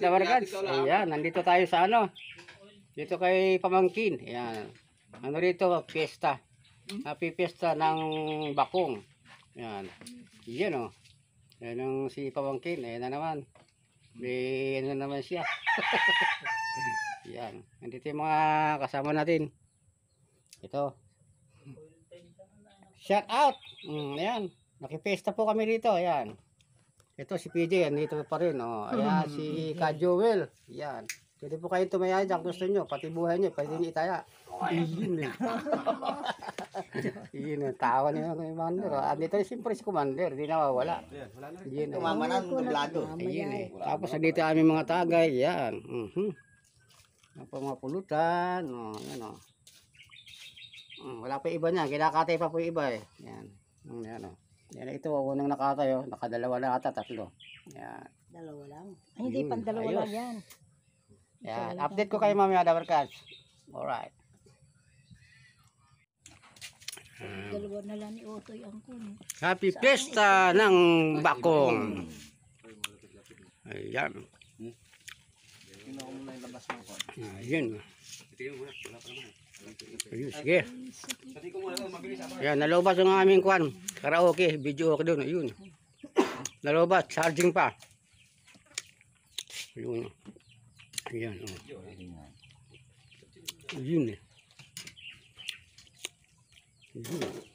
Dabarkads. Ayan, nandito tayo sa ano. Dito kay Pamangkin. Ayan. Ano rito, fiesta. Happy fiesta ng Bakong. Ayan. Yan o. Yan ang si Pamangkin. Ayan na naman. May ano naman siya. Ayan. Nandito yung mga kasama natin. Ito. Shout out. Ayan. Nakifiesta po kami dito. Ayan. Ito si PJ, andito pa rin. Oh. Ayan, si Ka Joel. Ayan. Pwede po kayo tumayay dyan. Gusto nyo. Pati buhay nyo. Pwede nyo itaya. Iyon eh. Iyon eh. Tawa niyo ng commander. Andito rin siyempre si commander. Di nawawala. Iyon eh. Tumama na ng dublado. Iyon eh. Tapos andito kami mga tagay. Ayan. Yan po mga pulutan. Oh, yan oh. Wala pa iba niya. Kinakatay pa po iba eh. Yan. Yan oh. Yan ito, unang nakatay oh. Nakadalawa na ata, tatlo. Yan. Dalawa lang. Ay, hindi, pang dalawa lang yan. Yan. Update ko kayo mamaya, Dabarkads. Alright. Dalawa na lang ni Otoy ang kun. Happy Fiesta ng Bakong. Ayan. Ayan. Ayun, sige. Ayan, nalobas yung aming kwan. Karaoke, video okay doon. Ayun. Nalobas, charging pa. Ayun. Ayan. Ayun eh. Ayun.